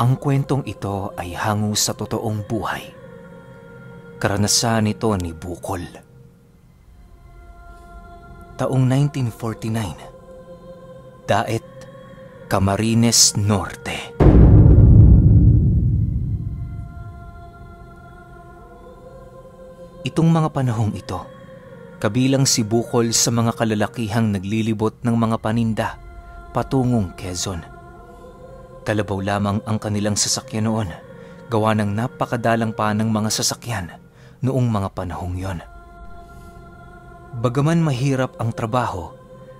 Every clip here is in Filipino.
Ang kwentong ito ay hango sa totoong buhay. Karanasan ito ni Bukol. Taong 1949, Daet, Camarines Norte. Itong mga panahong ito, kabilang si Bukol sa mga kalalakihang naglilibot ng mga paninda patungong Quezon. Kalabaw lamang ang kanilang sasakyan noon, gawa ng napakadalang pa ng mga sasakyan noong mga panahong yon. Bagaman mahirap ang trabaho,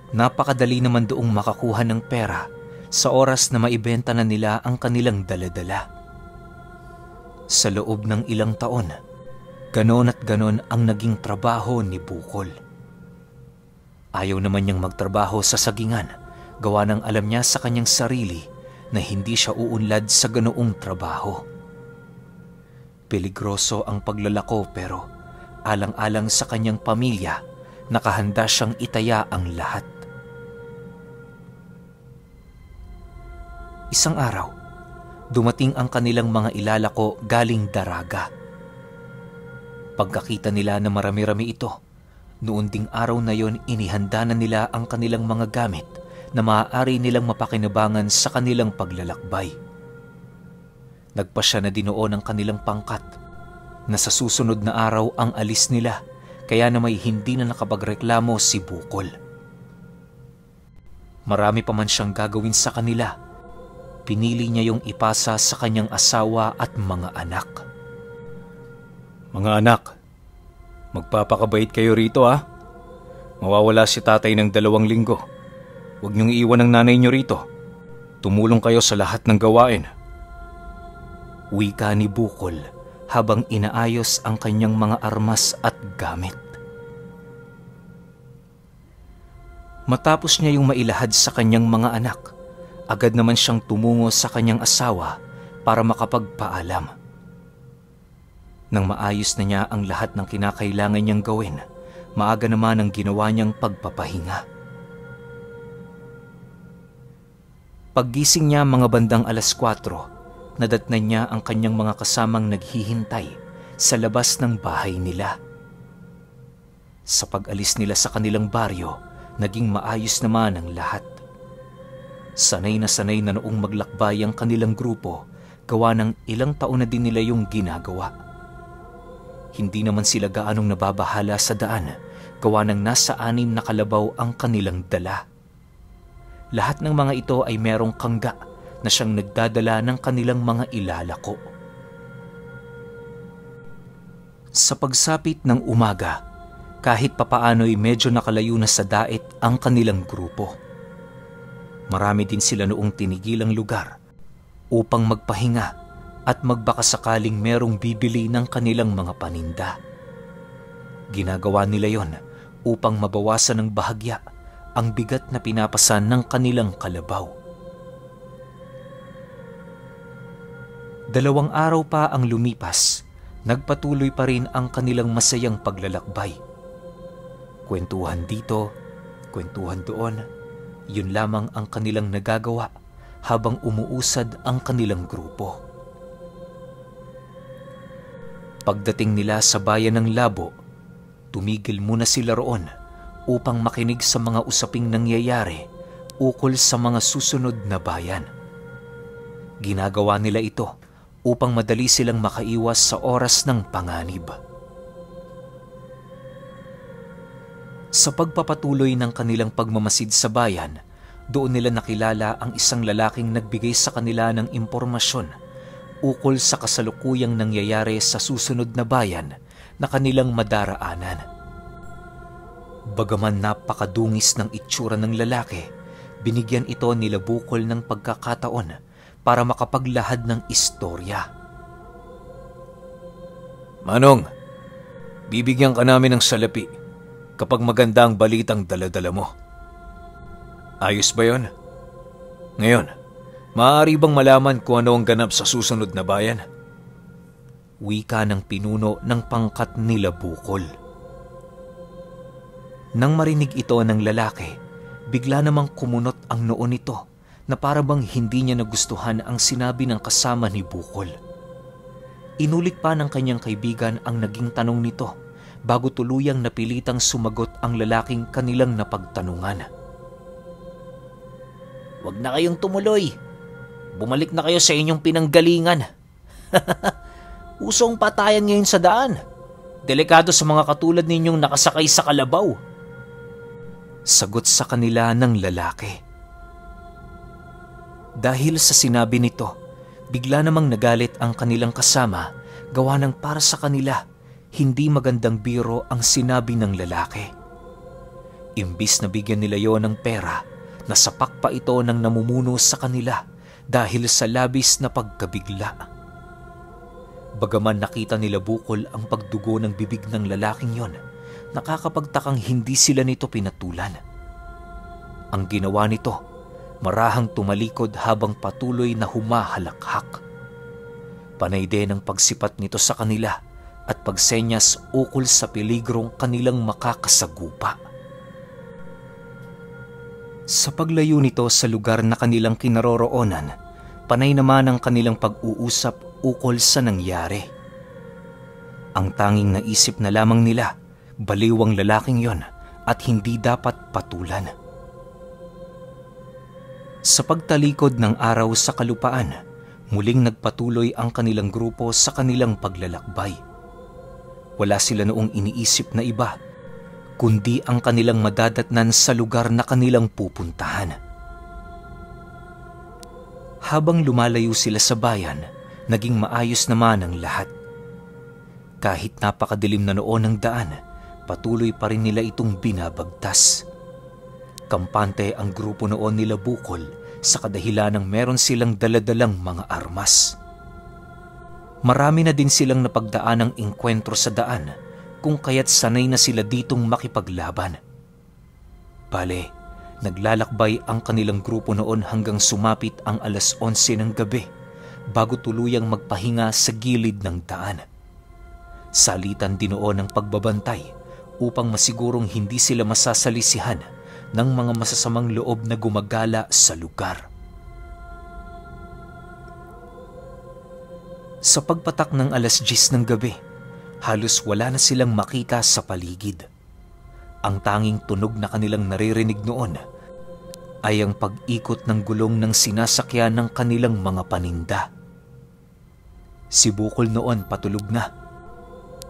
napakadali naman doong makakuha ng pera sa oras na maibenta na nila ang kanilang daladala. Sa loob ng ilang taon, ganon at ganon ang naging trabaho ni Bukol. Ayaw naman niyang magtrabaho sa sagingan, gawa ng alam niya sa kanyang sarili na hindi siya uunlad sa ganoong trabaho. Peligroso ang paglalako pero alang-alang sa kanyang pamilya, nakahanda siyang itaya ang lahat. Isang araw, dumating ang kanilang mga ilalako galing Daraga. Pagkakita nila na marami-rami ito, noon ding araw na yon inihanda na nila ang kanilang mga gamit na maaari nilang mapakinabangan sa kanilang paglalakbay. Nagpasya na din noon ang kanilang pangkat na sa susunod na araw ang alis nila, kaya na may hindi na nakapagreklamo si Bukol. Marami pa man siyang gagawin sa kanila, pinili niya yung ipasa sa kanyang asawa at mga anak. Mga anak, magpapakabait kayo rito ha. Mawawala si tatay ng 2 linggo. Huwag niyong iiwan ang nanay niyo rito. Tumulong kayo sa lahat ng gawain. Wika ni Bukol habang inaayos ang kanyang mga armas at gamit. Matapos niya yung mailahad sa kanyang mga anak, agad naman siyang tumungo sa kanyang asawa para makapagpaalam. Nang maayos na niya ang lahat ng kinakailangan niyang gawin, maaga naman ang ginawa niyang pagpapahinga. Paggising niya mga bandang 4:00, nadatnan niya ang kanyang mga kasamang naghihintay sa labas ng bahay nila. Sa pag-alis nila sa kanilang baryo, naging maayos naman ang lahat. Sanay na noong maglakbay ang kanilang grupo, gawa ng ilang taon na din nila yung ginagawa. Hindi naman sila gaanong nababahala sa daan, gawa ng nasa 6 na kalabaw ang kanilang dala. Lahat ng mga ito ay merong kangga na siyang nagdadala ng kanilang mga ilalako. Sa pagsapit ng umaga, kahit papaano'y medyo nakalayo na sa Daet ang kanilang grupo. Marami din sila noong tinigilang lugar upang magpahinga at magbakasakaling merong bibili ng kanilang mga paninda. Ginagawa nila yon upang mabawasan ng bahagya ang bigat na pinapasan ng kanilang kalabaw. 2 araw pa ang lumipas, nagpatuloy pa rin ang kanilang masayang paglalakbay. Kwentuhan dito, kwentuhan doon, yun lamang ang kanilang nagagawa habang umuusad ang kanilang grupo. Pagdating nila sa bayan ng Labo, tumigil muna sila roon upang makinig sa mga usaping nangyayari ukol sa mga susunod na bayan. Ginagawa nila ito upang madali silang makaiwas sa oras ng panganib. Sa pagpapatuloy ng kanilang pagmamasid sa bayan, doon nila nakilala ang isang lalaking nagbigay sa kanila ng impormasyon ukol sa kasalukuyang nangyayari sa susunod na bayan na kanilang madaraanan. Bagaman napakadungis ng itsura ng lalaki, binigyan ito nila Bukol ng pagkakataon para makapaglahad ng istorya. Manong, bibigyan ka namin ng salapi kapag maganda ang balitang daladala mo. Ayos ba yon? Ngayon, maaari bang malaman kung ano ang ganap sa susunod na bayan? Wika ng pinuno ng pangkat nila Bukol. Nang marinig ito ng lalaki, bigla namang kumunot ang noo nito na para bang hindi niya nagustuhan ang sinabi ng kasama ni Bukol. Inulit pa ng kanyang kaibigan ang naging tanong nito bago tuluyang napilitang sumagot ang lalaking kanilang napagtanungan. "Huwag na kayong tumuloy. Bumalik na kayo sa inyong pinanggalingan. Usong patayan ngayon sa daan. Delikado sa mga katulad ninyong nakasakay sa kalabaw." Sagot sa kanila ng lalaki. Dahil sa sinabi nito, bigla namang nagalit ang kanilang kasama gawa ng para sa kanila hindi magandang biro ang sinabi ng lalaki. Imbis na bigyan nila yon ng pera, nasapak pa ito ng namumuno sa kanila dahil sa labis na pagkabigla. Bagaman nakita nila Bukol ang pagdugo ng bibig ng lalaking yon, nakakapagtakang hindi sila nito pinatulan. Ang ginawa nito, marahang tumalikod habang patuloy na humahalakhak. Panay din ang pagsipat nito sa kanila at pagsenyas ukol sa peligrong kanilang makakasagupa. Sa paglayo nito sa lugar na kanilang kinaroroonan, panay naman ang kanilang pag-uusap ukol sa nangyari. Ang tanging naisip na lamang nila, baliw ang lalaking yon at hindi dapat patulan. Sa pagtalikod ng araw sa kalupaan, muling nagpatuloy ang kanilang grupo sa kanilang paglalakbay. Wala sila noong iniisip na iba, kundi ang kanilang madadatnan sa lugar na kanilang pupuntahan. Habang lumalayo sila sa bayan, naging maayos naman ang lahat. Kahit napakadilim na noon ang daan, patuloy pa rin nila itong binabagtas. Kampante ang grupo noon nila Bukol sa kadahilan ng meron silang daladalang mga armas. Marami na din silang napagdaan ng engkwentro sa daan kung kaya't sanay na sila ditong makipaglaban. Bale, naglalakbay ang kanilang grupo noon hanggang sumapit ang 11:00 ng gabi bago tuluyang magpahinga sa gilid ng daan. Salitan din noon ang pagbabantay upang masigurong hindi sila masasalisihan ng mga masasamang loob na gumagala sa lugar. Sa pagpatak ng 10:00 ng gabi, halos wala na silang makita sa paligid. Ang tanging tunog na kanilang naririnig noon ay ang pag-ikot ng gulong ng sinasakyan ng kanilang mga paninda. Si Bukol noon patulog na.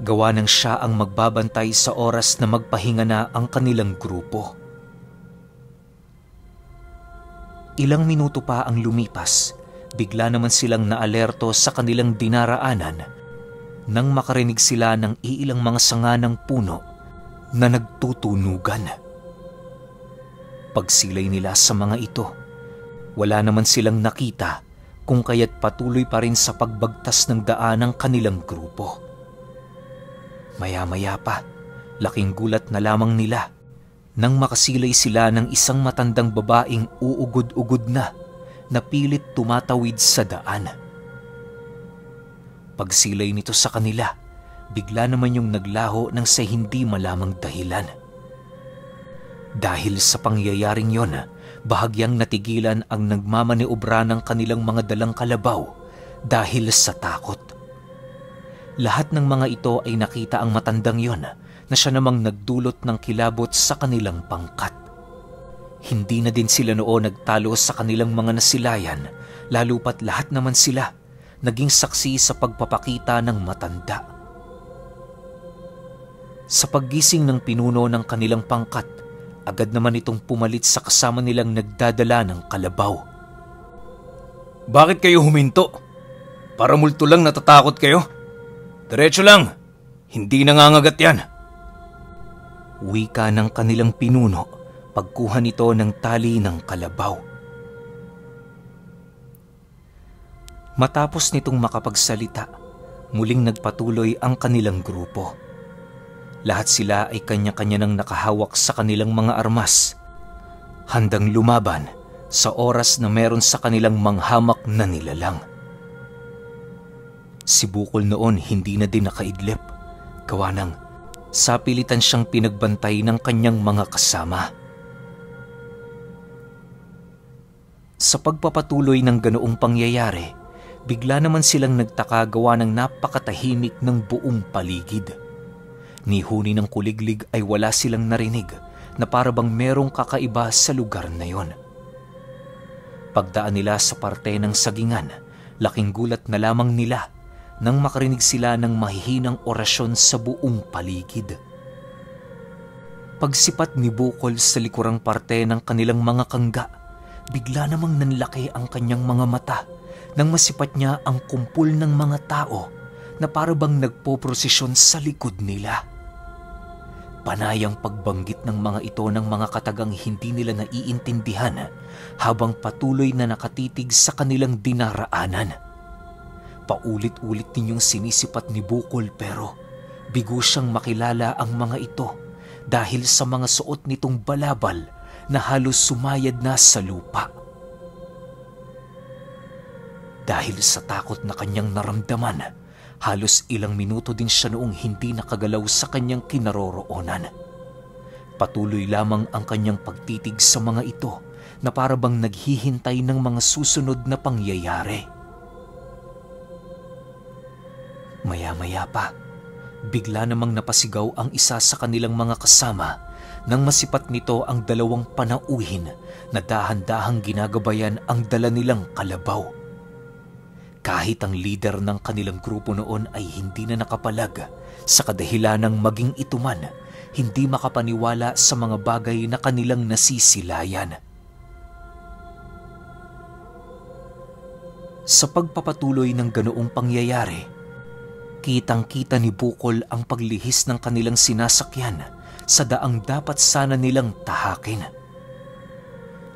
Gawa ng siya ang magbabantay sa oras na magpahinga na ang kanilang grupo. Ilang minuto pa ang lumipas, bigla naman silang naalerto sa kanilang dinaraanan nang makarinig sila ng iilang mga sanga ng puno na nagtutunugan. Pagsilay nila sa mga ito, wala naman silang nakita kung kaya't patuloy pa rin sa pagbagtas ng daan ng kanilang grupo. Maya-maya pa, laking gulat na lamang nila nang makasilay sila ng isang matandang babaeng uugod-ugod na pilit tumatawid sa daan. Pagsilay nito sa kanila, bigla naman yung naglaho ng sa hindi malamang dahilan. Dahil sa pangyayaring yon, bahagyang natigilan ang nagmamaniobra ng kanilang mga dalang kalabaw dahil sa takot. Lahat ng mga ito ay nakita ang matandang yon na siya namang nagdulot ng kilabot sa kanilang pangkat. Hindi na din sila noon nagtalo sa kanilang mga nasilayan, lalo pat lahat naman sila naging saksi sa pagpapakita ng matanda. Sa paggising ng pinuno ng kanilang pangkat, agad naman itong pumalit sa kasama nilang nagdadala ng kalabaw. "Bakit kayo huminto? Para multo lang natatakot kayo? Diretso lang, hindi nangangagat yan." Wika ng kanilang pinuno pagkuha nito ng tali ng kalabaw. Matapos nitong makapagsalita, muling nagpatuloy ang kanilang grupo. Lahat sila ay kanya-kanya nang nakahawak sa kanilang mga armas, handang lumaban sa oras na meron sa kanilang manghamak na nilalang. Si Bukol noon hindi na din nakaidlip, gawa ng sapilitan siyang pinagbantay ng kanyang mga kasama. Sa pagpapatuloy ng ganoong pangyayari, bigla naman silang nagtaka gawa ng napakatahimik ng buong paligid. Ni huni ng kuliglig ay wala silang narinig na parabang merong kakaiba sa lugar na yon. Pagdaan nila sa parte ng sagingan, laking gulat na lamang nila nang makarinig sila ng mahihinang orasyon sa buong paligid. Pagsipat ni Bukol sa likurang parte ng kanilang mga kangga, bigla namang nanlaki ang kanyang mga mata nang masipat niya ang kumpul ng mga tao na parabang nagpoprosesyon sa likod nila. Panayang pagbanggit ng mga ito ng mga katagang hindi nila naiintindihan habang patuloy na nakatitig sa kanilang dinaraanan. Paulit-ulit ninyong sinisipat ni Bukol pero bigo siyang makilala ang mga ito dahil sa mga suot nitong balabal na halos sumayad na sa lupa. Dahil sa takot na kanyang naramdaman, halos ilang minuto din siya noong hindi nakagalaw sa kanyang kinaroroonan. Patuloy lamang ang kanyang pagtitig sa mga ito na parabang naghihintay ng mga susunod na pangyayari. Maya-maya pa, bigla namang napasigaw ang isa sa kanilang mga kasama nang masipat nito ang dalawang panauhin na dahan-dahang ginagabayan ang dala nilang kalabaw. Kahit ang leader ng kanilang grupo noon ay hindi na nakapalag sa kadahilanang maging ito man, hindi makapaniwala sa mga bagay na kanilang nasisilayan. Sa pagpapatuloy ng ganoong pangyayari, kitang-kita ni Bukol ang paglihis ng kanilang sinasakyan sa daang dapat sana nilang tahakin.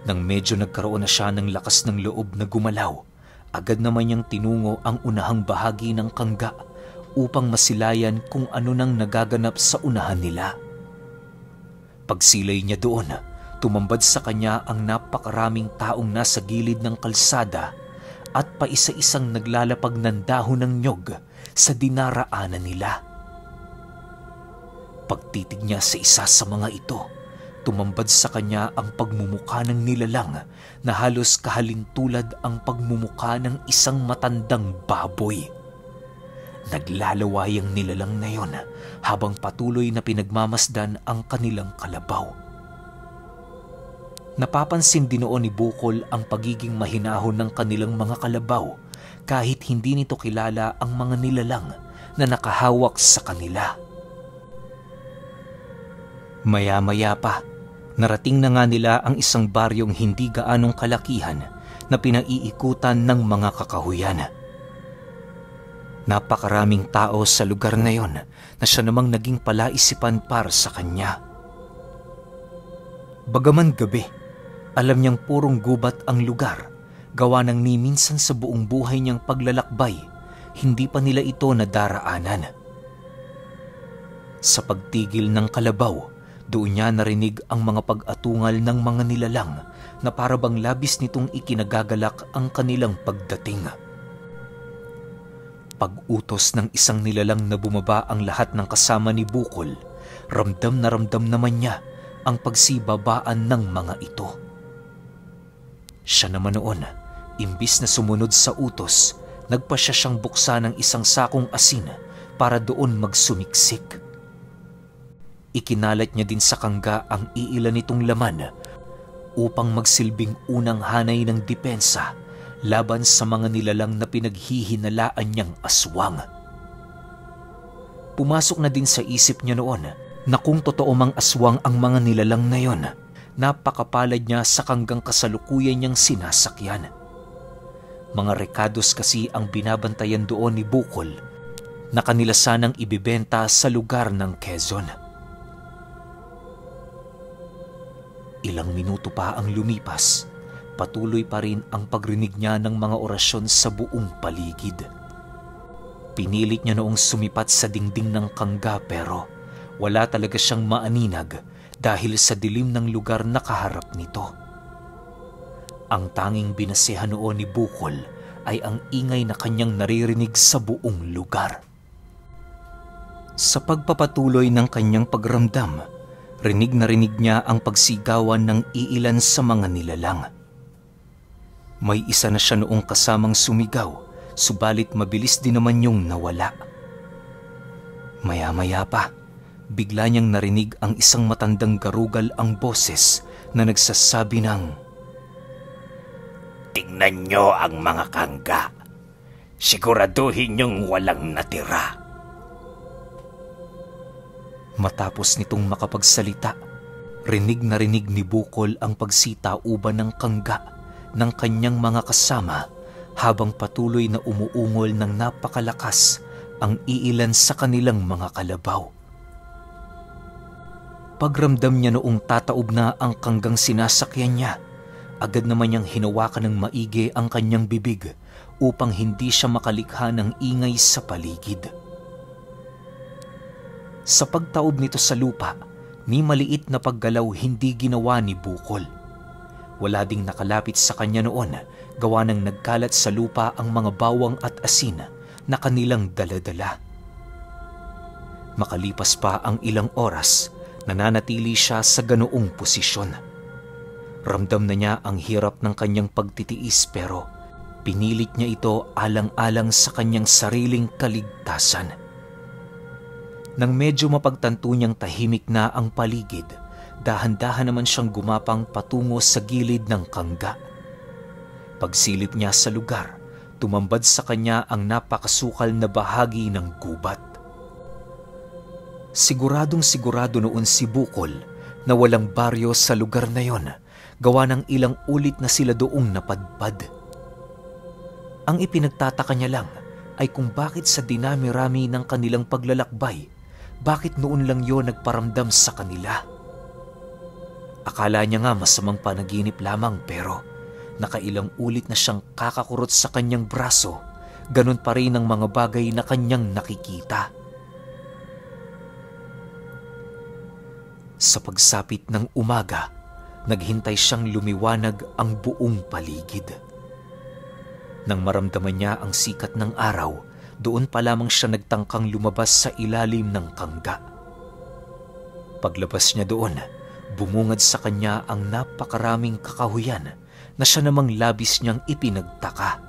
Nang medyo nagkaroon na siya ng lakas ng loob na gumalaw, agad naman niyang tinungo ang unahang bahagi ng kangga upang masilayan kung ano nang nagaganap sa unahan nila. Pagsilay niya doon, tumambad sa kanya ang napakaraming taong nasa gilid ng kalsada at paisa-isang naglalapag ng dahon ng nyog sa dinaraanan nila. Pagtitig niya sa isa sa mga ito, tumambad sa kanya ang pagmumukha ng nilalang na halos kahalintulad ang pagmumukha ng isang matandang baboy. Naglalaway ang nilalang na yon habang patuloy na pinagmamasdan ang kanilang kalabaw. Napapansin din noon ni Bukol ang pagiging mahinahon ng kanilang mga kalabaw kahit hindi nito kilala ang mga nilalang na nakahawak sa kanila. Maya-maya pa, narating na nga nila ang isang baryong hindi gaanong kalakihan na pinaiikutan ng mga kakahuyan. Napakaraming tao sa lugar na yon na siya namang naging palaisipan para sa kanya. Bagaman gabi, alam niyang purong gubat ang lugar, gawa ng ni minsan sa buong buhay niyang paglalakbay, hindi pa nila ito nadaraanan. Sa pagtigil ng kalabaw, doon niya narinig ang mga pag-atungal ng mga nilalang na parabang labis nitong ikinagagalak ang kanilang pagdating. Pag-utos ng isang nilalang na bumaba ang lahat ng kasama ni Bukol, ramdam na ramdam naman niya ang pagsibabaan ng mga ito. Siya naman noon, imbis na sumunod sa utos, nagpasya siyang buksan ng isang sakong asin para doon magsumiksik. Ikinalat niya din sa kangga ang iilan nitong laman upang magsilbing unang hanay ng depensa laban sa mga nilalang na pinaghihinalaan niyang aswang. Pumasok na din sa isip niya noon na kung totoo mang aswang ang mga nilalang na yon, napakapalad niya sa kanggang kasalukuyan niyang sinasakyan. Mga rekados kasi ang binabantayan doon ni Bukol na kanila sanang ibibenta sa lugar ng Quezon. Ilang minuto pa ang lumipas, patuloy pa rin ang pagrinig niya ng mga orasyon sa buong paligid. Pinilit niya noong sumipat sa dingding ng kangga pero wala talaga siyang maaninag dahil sa dilim ng lugar na kaharap nito. Ang tanging binasehan noon ni Bukol ay ang ingay na kanyang naririnig sa buong lugar. Sa pagpapatuloy ng kanyang pagramdam, rinig na rinig niya ang pagsigawan ng iilan sa mga nilalang. May isa na siya noong kasamang sumigaw, subalit mabilis din naman yung nawala. Maya-maya pa, bigla niyang narinig ang isang matandang garugal ang boses na nagsasabi ng, "Tingnan nyo ang mga kangga. Siguraduhin niyong walang natira." Matapos nitong makapagsalita, rinig na rinig ni Bukol ang pagsitauban ng kangga ng kanyang mga kasama habang patuloy na umuungol ng napakalakas ang iilan sa kanilang mga kalabaw. Pagramdam niya noong tataob na ang kanggang sinasakyan niya, agad naman niyang hinawakan ng maigi ang kanyang bibig upang hindi siya makalikha ng ingay sa paligid. Sa pagtaob nito sa lupa, ni maliit na paggalaw hindi ginawa ni Bukol. Wala ding nakalapit sa kanya noon, gawa ng nagkalat sa lupa ang mga bawang at asin na kanilang daladala. Makalipas pa ang ilang oras, nananatili siya sa ganoong posisyon. Ramdam na niya ang hirap ng kanyang pagtitiis pero pinilit niya ito alang-alang sa kanyang sariling kaligtasan. Nang medyo mapagtanto niyang tahimik na ang paligid, dahan-dahan naman siyang gumapang patungo sa gilid ng kangga. Pagsilip niya sa lugar, tumambad sa kanya ang napakasukal na bahagi ng gubat. Siguradong sigurado noon si Bukol na walang baryo sa lugar na yon, gawa ng ilang ulit na sila doong napadpad. Ang ipinagtataka niya lang ay kung bakit sa dinami-rami ng kanilang paglalakbay, bakit noon lang yon nagparamdam sa kanila. Akala niya nga masamang panaginip lamang pero nakailang ulit na siyang kakakurot sa kanyang braso, ganun pa rin ang mga bagay na kanyang nakikita. Sa pagsapit ng umaga, naghintay siyang lumiwanag ang buong paligid. Nang maramdaman niya ang sikat ng araw, doon pa lamang siya nagtangkang lumabas sa ilalim ng kangga. Paglabas niya doon, bumungad sa kanya ang napakaraming kakahuyan na siya namang labis niyang ipinagtaka.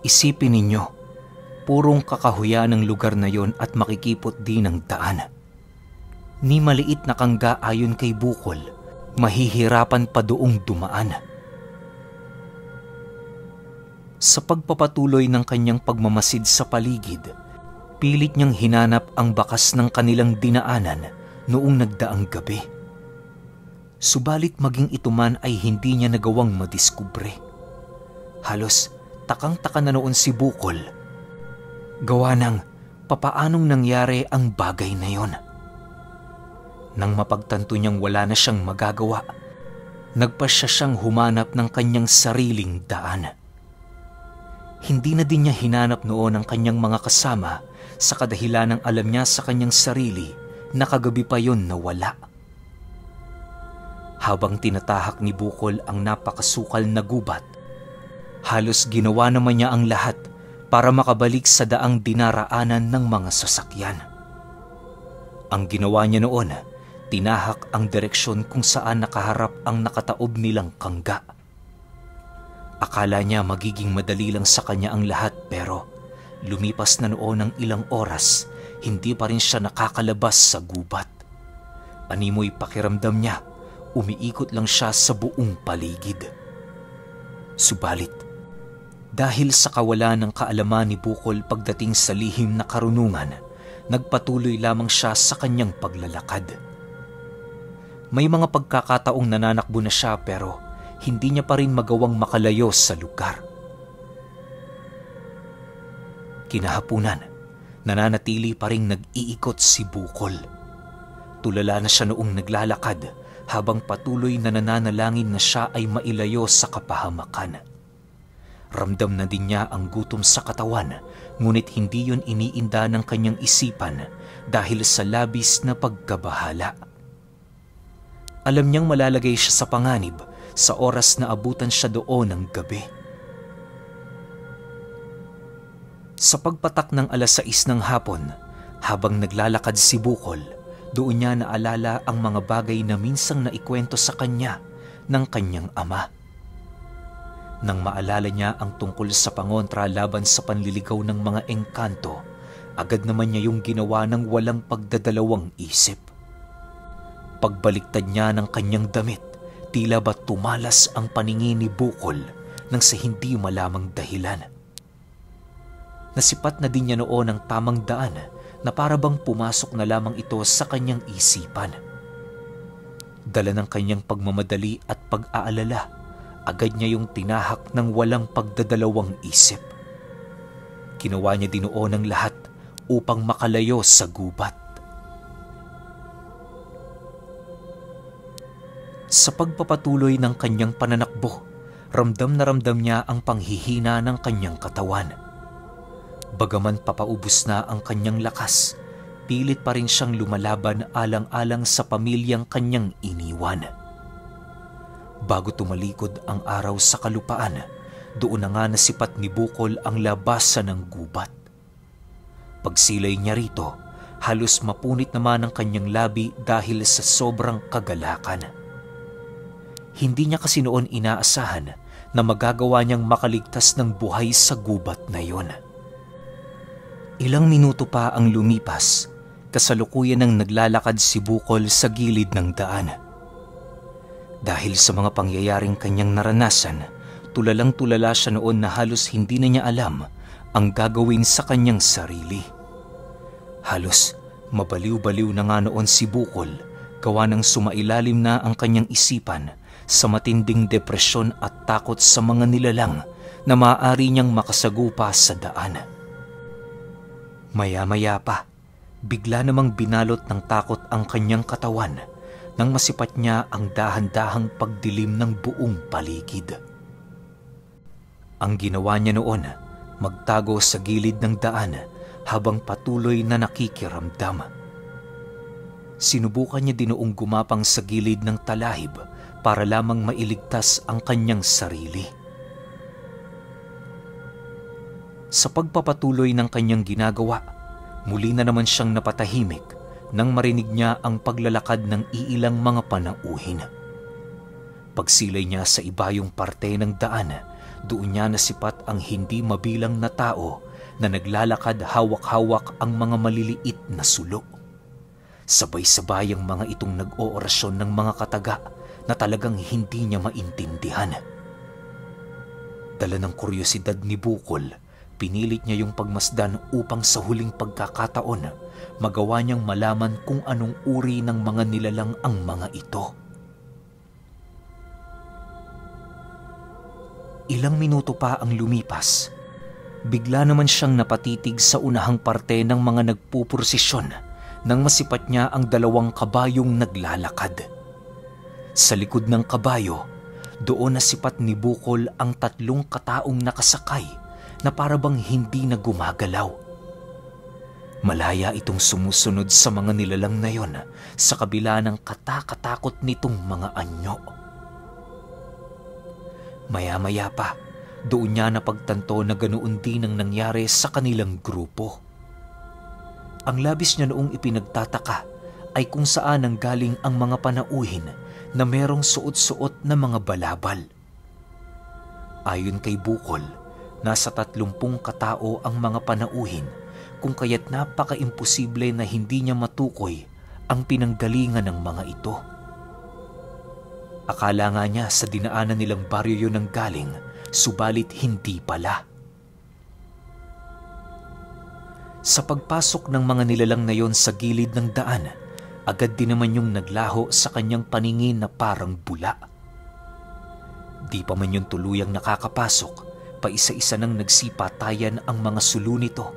Isipin ninyo, purong kakahuyan ng lugar na yon at makikipot din ang daan. Ni maliit na kangga ayon kay Bukol, mahihirapan pa doong dumaan. Sa pagpapatuloy ng kanyang pagmamasid sa paligid, pilit niyang hinanap ang bakas ng kanilang dinaanan noong nagdaang gabi. Subalit maging ito man ay hindi niya nagawang madiskubre. Halos takang-taka na noon si Bukol. Gawa ng papaanong nangyari ang bagay na yon. Nang mapagtanto niyang wala na siyang magagawa, nagpasya siyang humanap ng kanyang sariling daan. Hindi na din niya hinanap noon ang kanyang mga kasama sa kadahilan ng alam niya sa kanyang sarili na kagabi pa yon nawala. Habang tinatahak ni Bukol ang napakasukal na gubat, halos ginawa naman niya ang lahat para makabalik sa daang dinaraanan ng mga sasakyan. Ang ginawa niya noon, tinahak ang direksyon kung saan nakaharap ang nakataob nilang kangga. Akala niya magiging madali lang sa kanya ang lahat pero lumipas na noon ng ilang oras, hindi pa rin siya nakakalabas sa gubat. Animoy pakiramdam niya, umiikot lang siya sa buong paligid. Subalit, dahil sa kawalan ng kaalaman ni Bukol pagdating sa lihim na karunungan, nagpatuloy lamang siya sa kanyang paglalakad. May mga pagkakataong nananakbo na siya pero hindi niya pa rin magawang makalayo sa lugar. Kinahapunan, nananatili pa ring nag-iikot si Bukol. Tulala na siya noong naglalakad habang patuloy na nananalangin na siya ay mailayo sa kapahamakan. Ramdam na din niya ang gutom sa katawan, ngunit hindi yun iniinda ng kanyang isipan dahil sa labis na pagkabahala. Alam niyang malalagay siya sa panganib sa oras na abutan siya doon ng gabi. Sa pagpatak ng 6:00 ng hapon, habang naglalakad si Bukol, doon niya naalala ang mga bagay na minsang naikwento sa kanya ng kanyang ama. Nang maalala niya ang tungkol sa pangontra laban sa panliligaw ng mga engkanto, agad naman niya yung ginawa ng walang pagdadalawang isip. Pagbaliktad niya ng kanyang damit, tila ba tumalas ang paningin ni Bukol nang sa hindi malamang dahilan. Nasipat na din niya noon ang tamang daan na para bang pumasok na lamang ito sa kanyang isipan. Dala ng kanyang pagmamadali at pag-aalala, agad niya yung tinahak ng walang pagdadalawang isip. Ginawa niya din noon ang lahat upang makalayo sa gubat. Sa pagpapatuloy ng kanyang pananakbo, ramdam na ramdam niya ang panghihina ng kanyang katawan. Bagaman papaubos na ang kanyang lakas, pilit pa rin siyang lumalaban alang-alang sa pamilyang kanyang iniwan. Bago tumalikod ang araw sa kalupaan, doon na nga nasipat ni Bukol ang labasan ng gubat. Pagsilay niya rito, halos mapunit naman ang kanyang labi dahil sa sobrang kagalakan. Hindi niya kasi noon inaasahan na magagawa niyang makaligtas ng buhay sa gubat na yon. Ilang minuto pa ang lumipas, kasalukuyan nang naglalakad si Bukol sa gilid ng daan. Dahil sa mga pangyayaring kanyang naranasan, tulalang-tulala siya noon na halos hindi na niya alam ang gagawin sa kanyang sarili. Halos mabaliw-baliw na nga noon si Bukol, gawa ng sumailalim na ang kanyang isipan sa matinding depresyon at takot sa mga nilalang na maaari niyang makasagupa sa daan. Maya-maya pa, bigla namang binalot ng takot ang kanyang katawan nang masipat niya ang dahan-dahang pagdilim ng buong paligid. Ang ginawa niya noon, magtago sa gilid ng daan habang patuloy na nakikiramdam. Sinubukan niya din noong gumapang sa gilid ng talahib para lamang mailigtas ang kanyang sarili. Sa pagpapatuloy ng kanyang ginagawa, muli na naman siyang napatahimik nang marinig niya ang paglalakad ng iilang mga panauhin. Pagsilay niya sa ibayong parte ng daan, doon niya nasipat ang hindi mabilang na tao na naglalakad hawak-hawak ang mga maliliit na sulo. Sabay-sabay ang mga itong nag-oorasyon ng mga kataga na talagang hindi niya maintindihan. Dala ng kuryosidad ni Bukol, pinilit niya yung pagmasdan upang sa huling pagkakataon magawa niyang malaman kung anong uri ng mga nilalang ang mga ito. Ilang minuto pa ang lumipas, bigla naman siyang napatitig sa unahang parte ng mga nagpupursisyon nang masipat niya ang 2 kabayong naglalakad. Sa likod ng kabayo, doon nasipat ni Bukol ang 3 kataong nakasakay na parabang hindi na gumagalaw. Malaya itong sumusunod sa mga nilalang na yon sa kabila ng katakatakot nitong mga anyo. Maya-maya pa, doon niya napagtanto na ganoon din ang nangyari sa kanilang grupo. Ang labis niya noong ipinagtataka ay kung saan ang galing ang mga panauhin na merong suot-suot na mga balabal. Ayon kay Bukol, nasa 30 katao ang mga panauhin, kung kaya't napaka-imposible na hindi niya matukoy ang pinanggalingan ng mga ito. Akala nga niya sa dinaanan nilang baryo yun ang galing, subalit hindi pala. Sa pagpasok ng mga nilalang na yon sa gilid ng daan, agad din naman yung naglaho sa kanyang paningin na parang bula. Di pa man yung tuluyang nakakapasok, paisa-isa nang nagsipatayan ang mga sulo nito,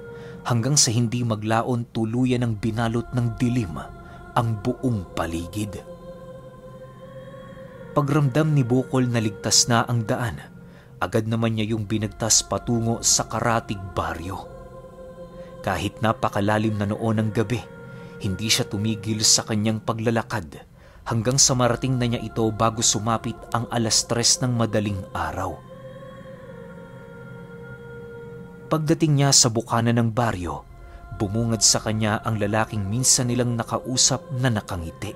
hanggang sa hindi maglaon tuluyan ng binalot ng dilim ang buong paligid. Pagramdam ni Bukol na ligtas na ang daan, agad naman niya yung binagtas patungo sa karatig baryo. Kahit napakalalim na noon ang gabi, hindi siya tumigil sa kanyang paglalakad hanggang sa marating na niya ito bago sumapit ang 3:00 ng madaling araw. Pagdating niya sa bukana ng baryo, bumungad sa kanya ang lalaking minsan nilang nakausap na nakangiti.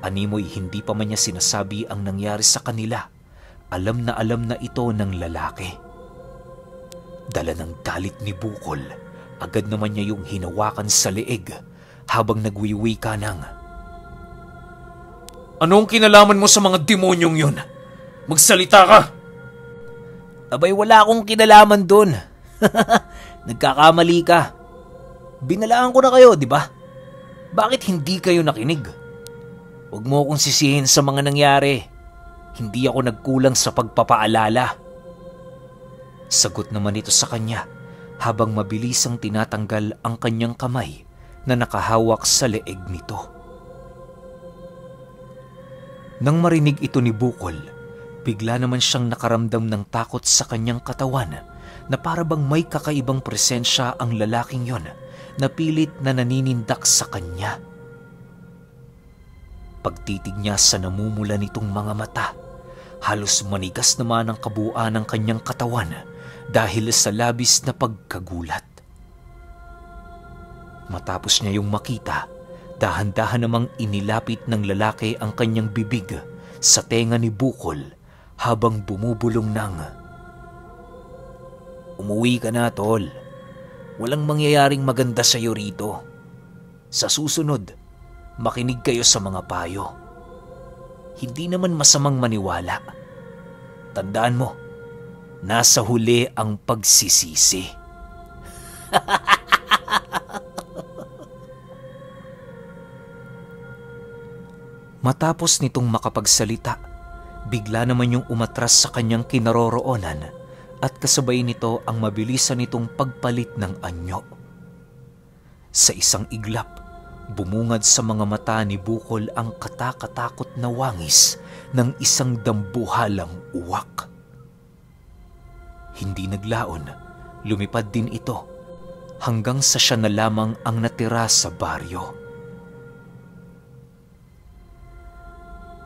Animoy hindi pa man niya sinasabi ang nangyari sa kanila, alam na ito ng lalaki. Dala ng galit ni Bukol, agad naman niya yung hinawakan sa leeg habang nagwiwika ng, Anong kinalaman mo sa mga demonyong yun? Magsalita ka! Abay, wala akong kinalaman dun. Nagkakamali ka. Binalaan ko na kayo, di ba? Bakit hindi kayo nakinig? Huwag mo akong sisihin sa mga nangyari. Hindi ako nagkulang sa pagpapaalala. Sagot naman ito sa kanya habang mabilisang tinatanggal ang kanyang kamay na nakahawak sa leeg nito. Nang marinig ito ni Bukol, bigla naman siyang nakaramdam ng takot sa kanyang katawan na para bang may kakaibang presensya ang lalaking yon na pilit na naninindak sa kanya. Pagtitig niya sa namumula nitong mga mata, halos manigas naman ang kabuuan ng kanyang katawan dahil sa labis na pagkagulat. Matapos niya yung makita, dahan-dahan namang inilapit ng lalaki ang kanyang bibig sa tenga ni Bukol habang bumubulong ng, Umuwi ka na, tol. Walang mangyayaring maganda sa iyo rito. Sa susunod, makinig kayo sa mga payo. Hindi naman masamang maniwala. Tandaan mo, nasa huli ang pagsisisi. Matapos nitong makapagsalita, bigla naman yung umatras sa kanyang kinaroroonan at kasabay nito ang mabilisan nitong pagpalit ng anyo. Sa isang iglap, bumungad sa mga mata ni Bukol ang katakatakot na wangis ng isang dambuhalang uwak. Hindi naglaon, lumipad din ito hanggang sa siya na lamang ang natira sa baryo.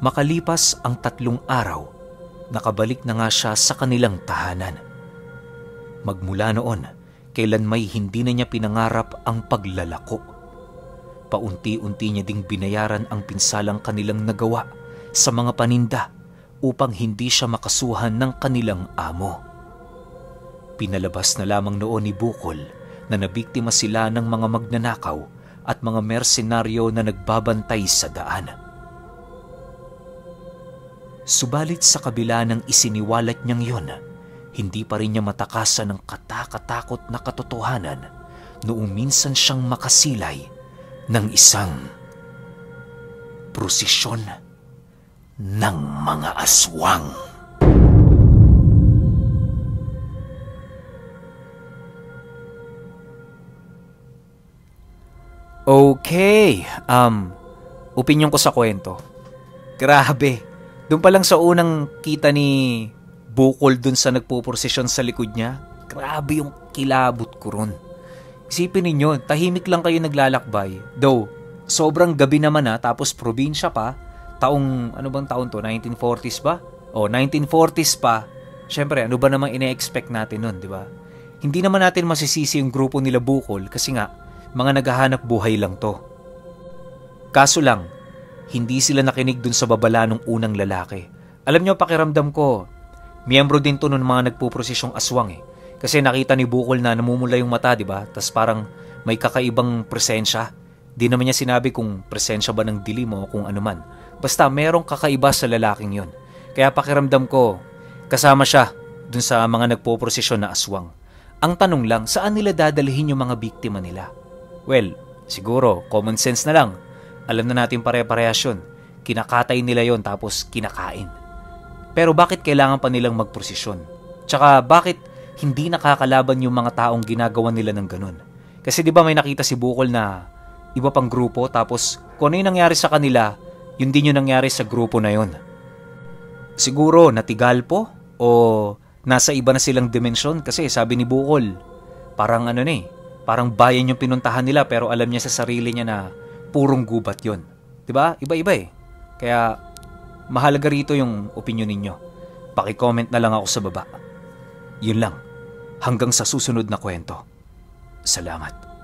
Makalipas ang 3 araw, nakabalik na nga siya sa kanilang tahanan. Magmula noon, kailan may hindi na niya pinangarap ang paglalako. Paunti-unti niya ding binayaran ang pinsalang kanilang nagawa sa mga paninda upang hindi siya makasuhan ng kanilang amo. Pinalabas na lamang noon ni Bukol na nabiktima sila ng mga magnanakaw at mga mersenaryo na nagbabantay sa daan. Subalit sa kabila ng isiniwalat niyang yon, hindi pa rin niya matakasan ng katakatakot na katotohanan noong minsan siyang makasilay ng isang prosesyon ng mga aswang. Okay, opinyon ko sa kwento. Grabe. Doon pa lang sa unang kita ni Bukol doon sa nagpuprosesyon sa likod niya, grabe yung kilabot ko ron. Isipin ninyo, tahimik lang kayo naglalakbay. Though, sobrang gabi naman tapos probinsya pa, ano bang taon to? 1940s ba? O, 1940s pa. Siyempre, ano ba namang ine-expect natin nun, di ba? Hindi naman natin masisisi yung grupo nila Bukol kasi nga, mga naghahanap buhay lang to. Kaso lang, hindi sila nakinig dun sa babala ng unang lalaki. Alam nyo, pakiramdam ko, miyembro din to ng mga nagpuprosesyong aswang eh. Kasi nakita ni Bukol na namumula yung mata, di ba? Tas parang may kakaibang presensya. Di naman niya sinabi kung presensya ba ng dilim o kung ano man. Basta merong kakaiba sa lalaking yon. Kaya pakiramdam ko, kasama siya dun sa mga nagpuprosesyon na aswang. Ang tanong lang, saan nila dadalhin yung mga biktima nila? Well, siguro, common sense na lang. Alam na natin pare-parehas yun. Kinakatay nila yon tapos kinakain. Pero bakit kailangan pa nilang magprosesyon? Tsaka bakit hindi nakakalaban yung mga taong ginagawa nila ng ganun? Kasi di ba may nakita si Bukol na iba pang grupo tapos kung ano yung nangyari sa kanila, yun din yung nangyari sa grupo na yun. Siguro natigal po o nasa iba na silang dimensyon kasi sabi ni Bukol, parang parang bayan yung pinuntahan nila pero alam niya sa sarili niya na purong gubat yon. Diba? Iba-iba eh. Kaya mahalaga rito yung opinion ninyo. Paki-comment na lang ako sa baba. Yun lang. Hanggang sa susunod na kwento. Salamat.